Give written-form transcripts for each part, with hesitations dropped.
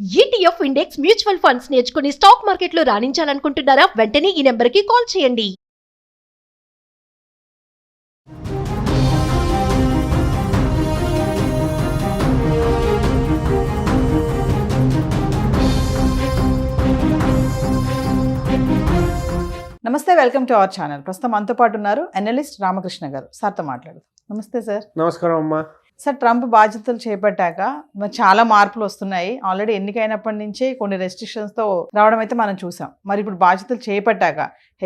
ETF index mutual funds నేర్చుకుని stock మార్కెట్లో రాణించాలనుకుంటున్నారా? వెంటనే ఈ నెంబర్కి కాల్ చేయండి. నమస్తే, వెల్కమ్ టు అవర్ ఛానల్. ప్రస్తుతం మనతో పాటు ఉన్నారు అనలిస్ట్ రామకృష్ణ గారు. సార్తో మాట్లాడదాం. నమస్తే సార్. నమస్కారం అమ్మా. సార్, ట్రంప్ బాధ్యతలు చేపట్టాక మరి చాలా మార్పులు వస్తున్నాయి. ఆల్రెడీ ఎన్నికైనప్పటి నుంచే కొన్ని రెస్ట్రిక్షన్స్తో రావడం అయితే మనం చూసాం. మరి ఇప్పుడు బాధ్యతలు చేపట్టాక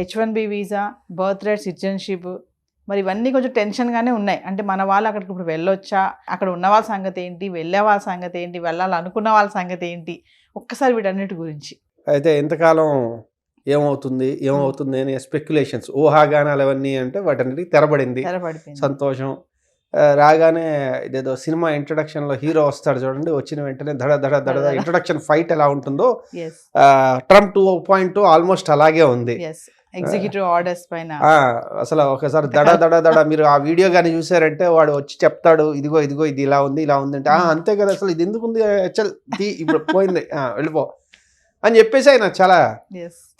H1B visa, birth right, citizenship, మరి ఇవన్నీ కొంచెం టెన్షన్గానే ఉన్నాయి. అంటే మన వాళ్ళు అక్కడికి ఇప్పుడు వెళ్ళొచ్చా, అక్కడ ఉన్న వాళ్ళ సంగతి ఏంటి, వెళ్ళే వాళ్ళ సంగతి ఏంటి, వెళ్ళాలనుకున్న వాళ్ళ సంగతి ఏంటి, ఒక్కసారి వీటన్నిటి గురించి. అయితే ఇంతకాలం ఏమవుతుంది అని స్పెక్యులేషన్స్, ఊహాగానాలు అవన్నీ అంటే వాటన్నిటికి తెరబడింది. సంతోషం. రాగానే ఇదేదో సినిమా ఇంట్రడక్షన్లో హీరో వస్తాడు చూడండి, వచ్చిన వెంటనే దడ దడ దడ ఇంట్రడక్షన్ ఫైట్ ఎలా ఉంటుందో ట్రంప్ 2.2 ఆల్మోస్ట్ అలాగే ఉంది. ఎగ్జిక్యూటివ్ ఆర్డర్స్ పైన అసలు ఒకసారి దడ దడ దడ మీరు ఆ వీడియో కానీ చూసారంటే వాడు వచ్చి చెప్తాడు, ఇదిగో ఇది ఇలా ఉంది అంటే అంతే కదా, అసలు ఇది ఎందుకు ఉంది, ఇప్పుడు పోయింది, వెళ్ళిపో అని చెప్పేసి ఆయన చాలా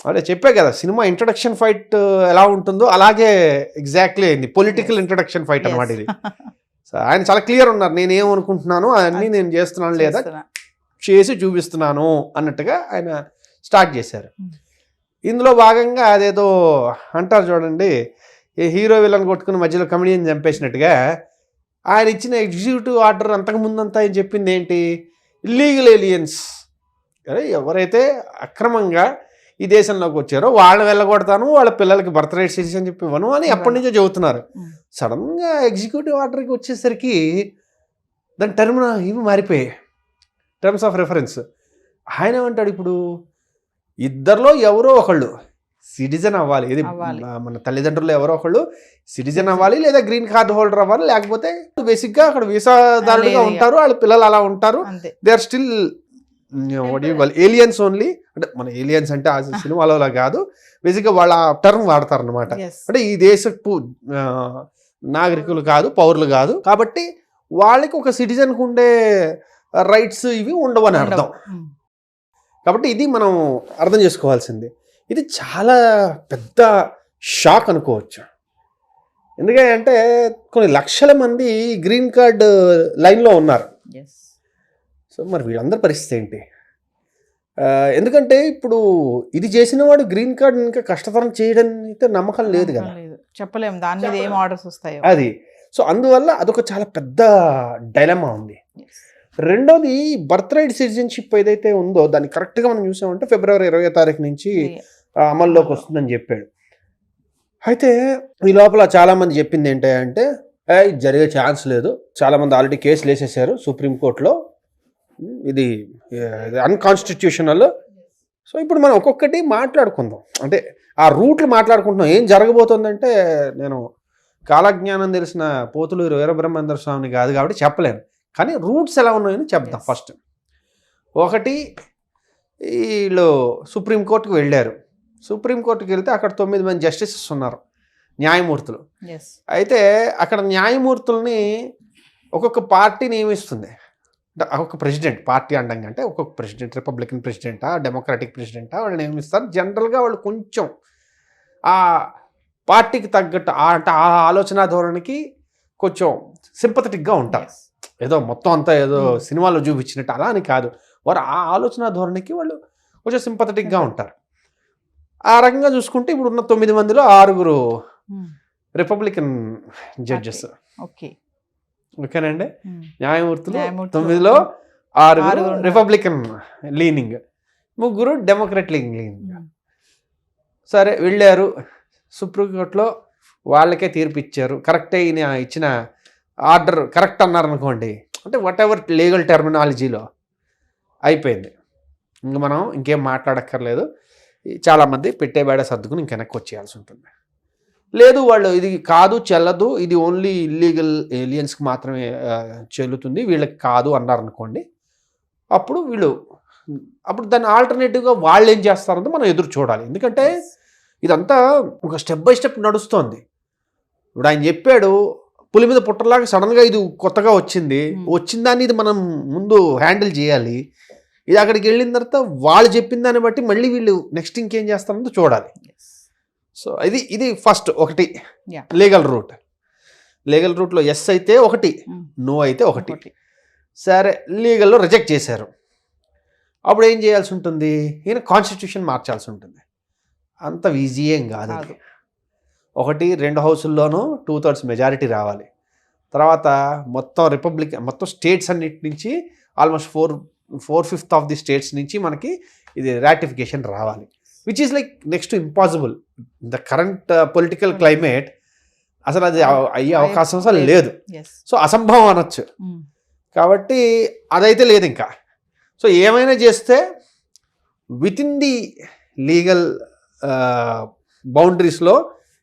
అదే చెప్పే కదా, సినిమా ఇంట్రడక్షన్ ఫైట్ ఎలా ఉంటుందో అలాగే ఎగ్జాక్ట్లీ అయింది. పొలిటికల్ ఇంట్రడక్షన్ ఫైట్ అనమాట ఇది. ఆయన చాలా క్లియర్ ఉన్నారు, నేనేమనుకుంటున్నాను అవన్నీ నేను చేస్తున్నాను లేదా చేసి చూపిస్తున్నాను అన్నట్టుగా ఆయన స్టార్ట్ చేశారు. ఇందులో భాగంగా అదేదో అంటారు చూడండి, ఈ హీరో విలన్ కొట్టుకుని మధ్యలో కమెడియన్ చంపేసినట్టుగా ఆయన ఇచ్చిన ఎగ్జిక్యూటివ్ ఆర్డర్ అంతకుముందంతా ఆయన చెప్పింది ఏంటి, ఇల్లీగల్ ఏలియన్స్, అరే ఎవరైతే అక్రమంగా ఈ దేశంలోకి వచ్చారో వాళ్ళని వెళ్ళగొడతాను, వాళ్ళ పిల్లలకి బర్త్ రైట్ సిటిజన్ చెప్పి ఇవ్వను అని ఎప్పటి నుంచో చెబుతున్నారు. సడన్గా ఎగ్జిక్యూటివ్ ఆర్డర్కి వచ్చేసరికి దాని ఇవి మారిపోయాయి, టర్మ్స్ ఆఫ్ రెఫరెన్స్. ఆయన ఏమంటాడు, ఇప్పుడు ఇద్దరిలో ఎవరో ఒకళ్ళు సిటిజన్ అవ్వాలి, ఇది మన తల్లిదండ్రులు ఎవరో ఒకళ్ళు సిటిజన్ అవ్వాలి, లేదా గ్రీన్ కార్డ్ హోల్డర్ అవ్వాలి, లేకపోతే బేసిక్గా అక్కడ వీసాదారులుగా ఉంటారు, వాళ్ళ పిల్లలు అలా ఉంటారు. They are still aliens only. అంటే మన ఏలియన్స్ అంటే ఆ సినిమాలో కాదు, బేసిక్గా వాళ్ళ టర్మ్ వాడతారు అనమాట. అంటే ఈ దేశపు నాగరికులు కాదు, పౌరులు కాదు, కాబట్టి వాళ్ళకి ఒక సిటిజన్కు ఉండే రైట్స్ ఇవి ఉండవు అని అర్థం. కాబట్టి ఇది మనం అర్థం చేసుకోవాల్సింది. ఇది చాలా పెద్ద షాక్ అనుకోవచ్చు. ఎందుకంటే కొన్ని లక్షల మంది గ్రీన్ కార్డ్ లైన్లో ఉన్నారు. సో మరి వీళ్ళందరి పరిస్థితి ఏంటి? ఎందుకంటే ఇప్పుడు ఇది చేసిన వాడు గ్రీన్ కార్డ్ ఇంకా కష్టతరం చేయడం అయితే నమ్మకం లేదు కదా, చెప్పలేము దాని మీద ఏం ఆర్డర్స్ వస్తాయో అది. సో అందువల్ల అదొక చాలా పెద్ద డైలమా ఉంది. రెండోది, బర్త్ రైట్ సిటిజన్షిప్ ఏదైతే ఉందో దాన్ని కరెక్ట్గా మనం చూసామంటే ఫిబ్రవరి 20వ తారీఖు నుంచి అమల్లోకి వస్తుందని చెప్పాడు. అయితే ఈ లోపల చాలామంది చెప్పింది ఏంటంటే ఇది జరిగే ఛాన్స్ లేదు, చాలామంది ఆల్రెడీ కేసులు వేసేసారు సుప్రీంకోర్టులో, ఇది అన్కాన్స్టిట్యూషనల్. సో ఇప్పుడు మనం ఒక్కొక్కటి మాట్లాడుకుందాం, అంటే ఆ రూట్లు మాట్లాడుకుంటున్నాం. ఏం జరగబోతుందంటే నేను కాలజ్ఞానం తెలిసిన పోతులూరు వీరబ్రహ్మేంద్ర స్వామిని కాదు కాబట్టి చెప్పలేను, కానీ రూట్స్ ఎలా ఉన్నాయని చెప్తాం. ఫస్ట్ ఒకటి, వీళ్ళు సుప్రీంకోర్టుకు వెళ్ళారు. సుప్రీంకోర్టుకి వెళ్తే అక్కడ 9 మంది జస్టిసెస్ ఉన్నారు, న్యాయమూర్తులు. అయితే అక్కడ న్యాయమూర్తుల్ని ఒక్కొక్క పార్టీ నియమిస్తుంది. ఒక్కొక్క ప్రెసిడెంట్, పార్టీ అండంగా అంటే ఒక్కొక్క ప్రెసిడెంట్, రిపబ్లికన్ ప్రెసిడెంటా, డెమోక్రాటిక్ ప్రెసిడెంటా వాళ్ళు నియమిస్తారు. జనరల్గా వాళ్ళు కొంచెం ఆ పార్టీకి తగ్గట్టు ఆ ఆలోచన ధోరణికి కొంచెం సింపథెటిక్గా ఉంటారు. ఏదో మొత్తం అంతా ఏదో సినిమాలో చూపించినట్టు అలా అని కాదు, వారు ఆ ఆలోచన ధోరణికి వాళ్ళు కొంచెం సింపథెటిక్గా ఉంటారు. ఆ రకంగా చూసుకుంటే ఇప్పుడు ఉన్న 9 మందిలో 6 రిపబ్లికన్ జడ్జెస్. ఓకేనండి, న్యాయమూర్తులు 9లో 6 రిపబ్లికన్ లీనింగ్, 3 డెమోక్రట్ లీనింగ్. సరే వెళ్ళారు సుప్రీంకోర్టులో, వాళ్ళకే తీర్పు ఇచ్చారు. కరెక్టే, ఈయన ఇచ్చిన ఆర్డర్ కరెక్ట్ అన్నారు అనుకోండి, అంటే వాట్ ఎవర్ లీగల్ టెర్మినాలజీలో అయిపోయింది, ఇంక మనం ఇంకేం మాట్లాడక్కర్లేదు. చాలామంది పెట్టే బేడ సర్దుకుని ఇంక వెనక్కి వచ్చేయాల్సి ఉంటుంది. లేదు వాళ్ళు ఇది కాదు చెల్లదు, ఇది ఓన్లీ ఇల్లీగల్ ఏలియన్స్కి మాత్రమే చెల్లుతుంది, వీళ్ళకి కాదు అన్నారనుకోండి, అప్పుడు దాన్ని ఆల్టర్నేటివ్గా వాళ్ళు ఏం చేస్తారంటే మనం ఎదురు చూడాలి. ఎందుకంటే ఇదంతా ఒక స్టెప్ బై స్టెప్ నడుస్తోంది. ఇప్పుడు ఆయన చెప్పాడు, పులి మీద పుట్టలాగా సడన్గా ఇది కొత్తగా వచ్చింది, వచ్చిన దాన్ని ఇది మనం ముందు హ్యాండిల్ చేయాలి. ఇది అక్కడికి వెళ్ళిన తర్వాత వాళ్ళు చెప్పిన దాన్ని బట్టి మళ్ళీ వీళ్ళు నెక్స్ట్ ఇంకేం చేస్తారంటే చూడాలి. సో ఇది ఫస్ట్ ఒకటి Yeah. లీగల్ రూట్లో ఎస్ అయితే ఒకటి, నో అయితే ఒకటి. సరే లీగల్లో రిజెక్ట్ చేశారు, అప్పుడు ఏం చేయాల్సి ఉంటుంది? ఈయన కాన్స్టిట్యూషన్ మార్చాల్సి ఉంటుంది. అంత ఈజీ ఏం కాదు. ఒకటి 2 హౌసుల్లోనూ 2/3 మెజారిటీ రావాలి. తర్వాత మొత్తం స్టేట్స్ అన్నిటి నుంచి ఆల్మోస్ట్ 4/5 ఆఫ్ ది స్టేట్స్ నుంచి మనకి ఇది రాటిఫికేషన్ రావాలి, which is like next impossible. The current political climate అసలు అది అయ్యే అవకాశం అసలు లేదు. సో అసంభవం అనొచ్చు. కాబట్టి అదైతే లేదు ఇంకా. సో ఏమైనా చేస్తే విత్ ఇన్ ది లీగల్ బౌండరీస్లో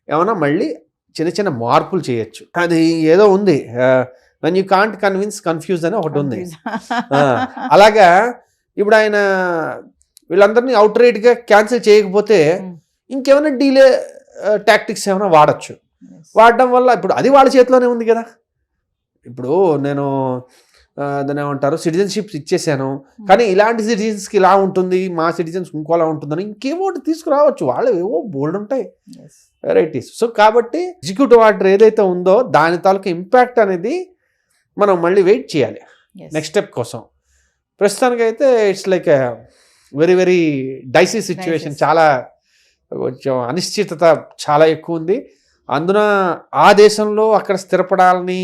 ఏమైనా మళ్ళీ చిన్న మార్పులు చేయొచ్చు. అది ఏదో ఉంది, వెన్ యూ కాంట్ కన్ఫ్యూజ్ అని ఒకటి ఉంది. అలాగా ఇప్పుడు ఆయన వీళ్ళందరినీ అవుట్ రైట్గా క్యాన్సిల్ చేయకపోతే ఇంకేమైనా డీలే టాక్టిక్స్ ఏమైనా వాడడం వల్ల ఇప్పుడు అది వాళ్ళ చేతిలోనే ఉంది కదా. ఇప్పుడు నేను దాన్ని ఏమంటారు, సిటిజన్షిప్ ఇచ్చేసాను, కానీ ఇలాంటి సిటిజన్స్కి ఇలా ఉంటుంది, మా సిటిజన్స్ ఇంకోలా ఉంటుందని ఇంకేమో తీసుకురావచ్చు. వాళ్ళు ఏవో బోల్డ్ ఉంటాయి వెరైటీస్. సో కాబట్టి ఎగ్జిక్యూటివ్ ఆర్డర్ ఏదైతే ఉందో దాని తాలూకు ఇంపాక్ట్ అనేది మనం మళ్ళీ వెయిట్ చేయాలి నెక్స్ట్ స్టెప్ కోసం. ప్రస్తుతానికైతే it's like very very dicey situation. చాలా కొంచెం అనిశ్చితత చాలా ఎక్కువ ఉంది. అందున ఆ దేశంలో అక్కడ స్థిరపడాలని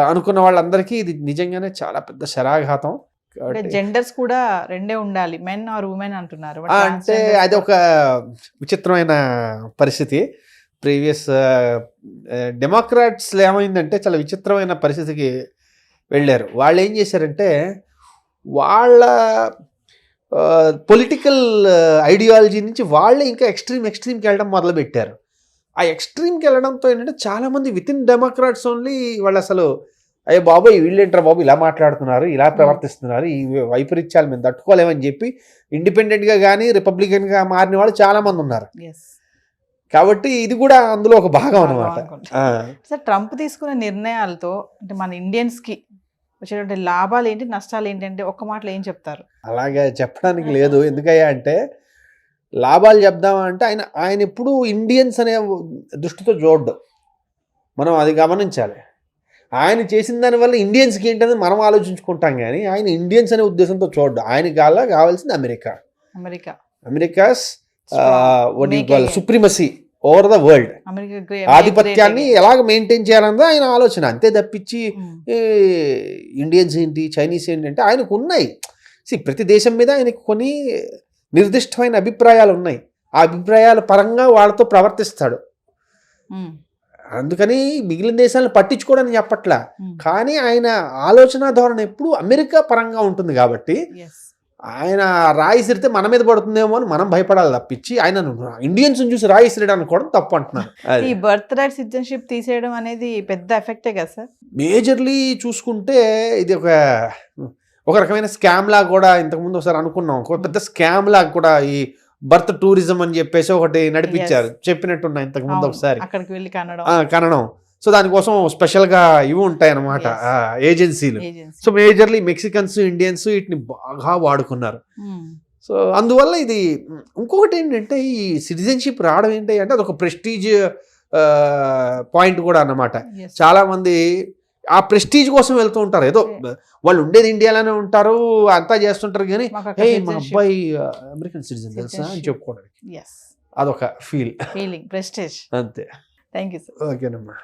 అనుకున్న వాళ్ళందరికీ ఇది నిజంగానే చాలా పెద్ద శరాఘాతం. జెండర్స్ కూడా రెండే ఉండాలి, మెన్ ఆర్ ఉమెన్ అంటున్నారు. అంటే అది ఒక విచిత్రమైన పరిస్థితి. ప్రీవియస్ డెమోక్రాట్స్లో ఏమైందంటే చాలా విచిత్రమైన పరిస్థితికి వెళ్ళారు. వాళ్ళు ఏం చేశారంటే వాళ్ళ పొలిటికల్ ఐడియాలజీ నుంచి వాళ్ళే ఇంకా ఎక్స్ట్రీమ్కి వెళ్ళడం మొదలుపెట్టారు. ఆ ఎక్స్ట్రీమ్కి వెళ్ళడంతో ఏంటంటే చాలామంది విత్ ఇన్ డెమోక్రాట్స్ ఓన్లీ వాళ్ళు అసలు అయ్యో బాబు వీళ్ళేంటారా బాబు ఇలా మాట్లాడుతున్నారు, ఇలా ప్రవర్తిస్తున్నారు, ఈ వైపరీత్యాలు మేము తట్టుకోలేమని చెప్పి ఇండిపెండెంట్గా కానీ రిపబ్లికన్గా మారిన వాళ్ళు చాలామంది ఉన్నారు. కాబట్టి ఇది కూడా అందులో ఒక భాగం అన్నమాట. సార్, ట్రంప్ తీసుకున్న నిర్ణయాలతో అంటే మన ఇండియన్స్కి వచ్చేటువంటి లాభాలు ఏంటి, నష్టాలు ఏంటంటే ఒక్క మాటలో ఏం చెప్తారు? అలాగే చెప్పడానికి లేదు. ఎందుకయ్యా అంటే లాభాలు చెప్దామంటే ఆయన ఎప్పుడు ఇండియన్స్ అనే దృష్టితో చూడ్డు, మనం అది గమనించాలి. ఆయన చేసిన దానివల్ల ఇండియన్స్కి ఏంటనేది మనం ఆలోచించుకుంటాం, కానీ ఆయన ఇండియన్స్ అనే ఉద్దేశంతో చూడ్డు. ఆయనకి కావాల్సింది America's supremacy over the world, ఆధిపత్యాన్ని ఎలాగ మెయింటైన్ చేయాలన్నది ఆయన ఆలోచన. అంతే తప్పించి ఇండియన్స్ ఏంటి, చైనీస్ ఏంటి అంటే ఆయనకు ఉన్నాయి. ప్రతి దేశం మీద ఆయనకు కొన్ని నిర్దిష్టమైన అభిప్రాయాలు ఉన్నాయి. ఆ అభిప్రాయాల పరంగా వాళ్ళతో ప్రవర్తిస్తాడు. అందుకని మిగిలిన దేశాలను పట్టించుకోవడానికి చెప్పట్లా, కానీ ఆయన ఆలోచన ధోరణి ఎప్పుడు అమెరికా పరంగా ఉంటుంది. కాబట్టి ఆయన రాయి సిరితే మన మీద పడుతుందేమో అని మనం భయపడాలి తప్పించి ఆయన ఇండియన్స్ చూసి రాయి సిరడం అనుకోవడం తప్పు అంటున్నారు. ఈ బర్త్ రైట్ సిటిజన్షిప్ తీసేయడం అనేది పెద్ద ఎఫెక్టే కదా సార్? మేజర్లీ చూసుకుంటే ఇది ఒక రకమైన స్కామ్ లాగా కూడా ఇంతకుముందు ఒకసారి అనుకున్నాం. ఒక పెద్ద స్కామ్ లాగా కూడా ఈ బర్త్ టూరిజం అని చెప్పేసి ఒకటి నడిపించారు, చెప్పినట్టున్నా ఇంతకుముందు ఒకసారి అక్కడికి వెళ్ళి కనడం. సో దానికోసం స్పెషల్గా ఇవి ఉంటాయి అన్నమాట ఏజెన్సీలు. సో మేజర్లీ మెక్సికన్స్, ఇండియన్స్ వీటిని బాగా వాడుకున్నారు. సో అందువల్ల ఇది ఇంకొకటి ఏంటంటే ఈ సిటిజన్షిప్ రావడం ఏంటి అంటే అదొక ప్రెస్టీజ్ పాయింట్ కూడా అన్నమాట. చాలా మంది ఆ ప్రెస్టీజ్ కోసం వెళ్తూ ఉంటారు. ఏదో వాళ్ళు ఉండేది ఇండియాలోనే ఉంటారు, అంతా చేస్తుంటారు, కానీ మా అబ్బాయి అమెరికన్ సిటిజన్ తెలుసా అని చెప్పుకోవడానికి అదొక ఫీలింగ్, ప్రెస్టీజ్. అంతే. Thank you sir. ఓకేనమ్మా.